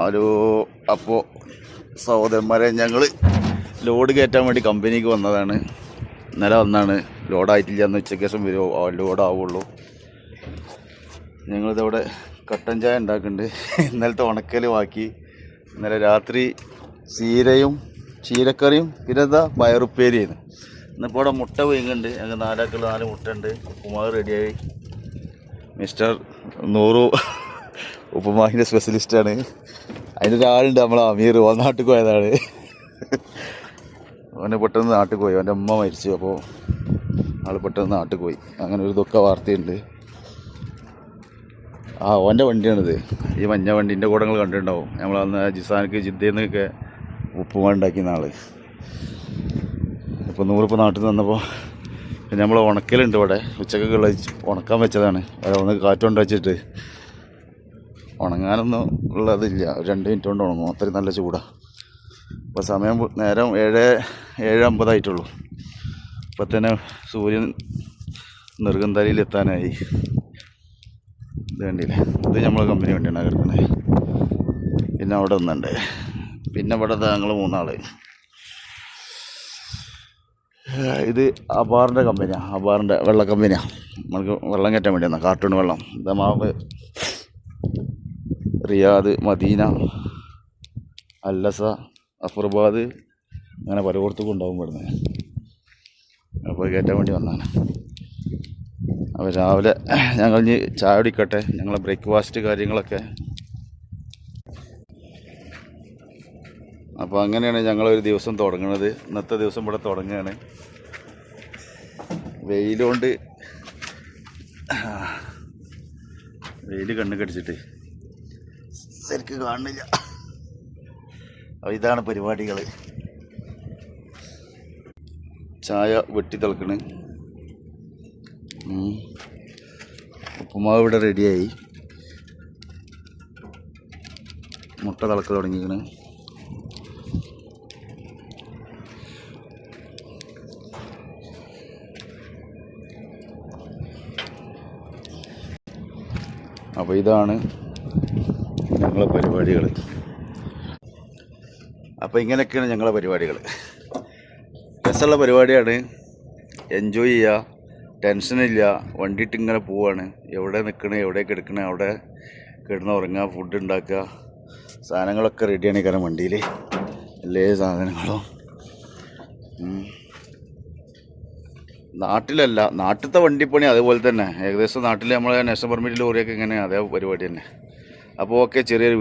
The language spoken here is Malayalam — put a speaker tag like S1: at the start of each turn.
S1: ഒരു അപ്പോൾ സഹോദരന്മാരെ ഞങ്ങൾ ലോഡ് കയറ്റാൻ വേണ്ടി കമ്പനിക്ക് വന്നതാണ്. ഇന്നലെ വന്നാണ്. ലോഡായിട്ടില്ല, എന്ന് ഉച്ചയ്ക്ക് ശേഷം വരുമോ ലോഡാവുള്ളൂ. ഞങ്ങളിതവിടെ കട്ടൻ ചായ ഉണ്ടാക്കുന്നുണ്ട്. ഇന്നലത്തെ ഉണക്കൽ ബാക്കി. ഇന്നലെ രാത്രി ചീരക്കറിയും പിന്നെ എന്താ പയറുപ്പേരിയാണ്. ഇന്നിപ്പോൾ ഇവിടെ മുട്ട വീങ്ങുന്നുണ്ട്. ഞങ്ങൾ 4 മുട്ട ഉണ്ട്. ഉപ്പുമാവ് റെഡിയായി. മിസ്റ്റർ നൂറു ഉപ്പുമാവിൻ്റെ സ്പെഷ്യലിസ്റ്റാണ്. അതിനൊരാളുണ്ട്, നമ്മളെ അമീർ. നാട്ടിൽ പോയതാണ്. അവനെ പെട്ടെന്ന് നാട്ടിൽ പോയി. അവൻ്റെ അമ്മ മരിച്ചു. അപ്പോൾ ആൾ പെട്ടെന്ന് നാട്ടിൽ പോയി. അങ്ങനെ ഒരു ദുഃഖ വാർത്തയുണ്ട്. ഓൻ്റെ വണ്ടിയാണിത്, ഈ മഞ്ഞ വണ്ടീൻ്റെ കൂടെ നിങ്ങൾ കണ്ടിട്ടുണ്ടാവും. നമ്മളന്ന് ജിസാനക്ക് ജിദ്ദയിൽ നിന്നൊക്കെ ഉപ്പുമാവ് ഉണ്ടാക്കിയ ആൾ. ഇപ്പോൾ നൂറിപ്പോൾ നാട്ടിൽ നിന്ന് വന്നപ്പോൾ പിന്നെ നമ്മൾ ഉണക്കലുണ്ട് ഇവിടെ. ഉച്ചക്കൊക്കെ ഉണക്കാൻ വെച്ചതാണ്. ഒന്ന് കാറ്റുകൊണ്ട് വെച്ചിട്ട് ഉണങ്ങാനൊന്നും ഉള്ളതില്ല. 2 മിനിറ്റ് കൊണ്ട് ഉണങ്ങും. അത്രയും നല്ല ചൂടാണ്. ഇപ്പോൾ സമയം നേരം 7:50 ഇപ്പോൾ തന്നെ സൂര്യൻ നെറുകന്തലയിലെത്താനായി. ഇത് കണ്ടില്ലേ, ഇത് നമ്മളെ കമ്പനി വണ്ടിയാണ് കിടക്കുന്നത്. പിന്നെ അവിടെ ഒന്നുണ്ട്. പിന്നെ ഇവിടെ ഞങ്ങൾ 3 ആൾ. ഇത് അബാറിൻ്റെ കമ്പനിയാണ്. അബാറിൻ്റെ വെള്ള കമ്പനിയാണ്. നമുക്ക് വെള്ളം കയറ്റാൻ വേണ്ടി വന്നാൽ കാർട്ടൂൺ വെള്ളം. ദമാമ്, റിയാദ്, മദീന, അല്ലസ, അഫർബാദ്, അങ്ങനെ പലയിടത്തും ഉണ്ടാവും ഇവിടുന്ന്. അപ്പോൾ കയറ്റാൻ വേണ്ടി വന്നതാണ്. അപ്പോൾ രാവിലെ ഞങ്ങൾ ഇനി ചായ കുടിക്കട്ടെ. ഞങ്ങളെ ബ്രേക്ക്ഫാസ്റ്റ് കാര്യങ്ങളൊക്കെ. അപ്പോൾ അങ്ങനെയാണ് ഞങ്ങളൊരു ദിവസം തുടങ്ങുന്നത്. ഇന്നത്തെ ദിവസം ഇവിടെ തുടങ്ങുകയാണ്. വെയിലുകൊണ്ട് വെയിൽ കണ്ണ് കടിച്ചിട്ട് ശരിക്ക് കാണുന്നില്ല. അപ്പോൾ ഇതാണ് പരിപാടികൾ. ചായ വെട്ടി തിളക്കണ്. ഉപ്പുമാവ് ഇവിടെ റെഡിയായി. മുട്ട തിളക്ക് തുടങ്ങിയിരിക്കണ്. അപ്പോൾ ഇതാണ് ഞങ്ങളെ പരിപാടികൾ. അപ്പോൾ ഇങ്ങനെയൊക്കെയാണ് ഞങ്ങളെ പരിപാടികൾ. രസമുള്ള പരിപാടിയാണ്. എൻജോയ് ചെയ്യുക, ടെൻഷനില്ല. വണ്ടിയിട്ട് ഇങ്ങനെ പോവാണ്. എവിടെ നിൽക്കണേ, എവിടെ കിടക്കണേ അവിടെ കിടന്ന് ഉറങ്ങുക, ഫുഡ് ഉണ്ടാക്കുക. സാധനങ്ങളൊക്കെ റെഡിയാണ് കാരണം വണ്ടിയിൽ. എല്ലാ സാധനങ്ങളും നാട്ടിലല്ല, നാട്ടിലത്തെ വണ്ടിപ്പണി അതുപോലെ തന്നെ ഏകദേശം നാട്ടിൽ നമ്മളെ നാഷണൽ പെർമിറ്റ് ലോറിയൊക്കെ ഇങ്ങനെ അതേ പരിപാടി തന്നെ. അപ്പോൾ ഓക്കെ, ചെറിയൊരു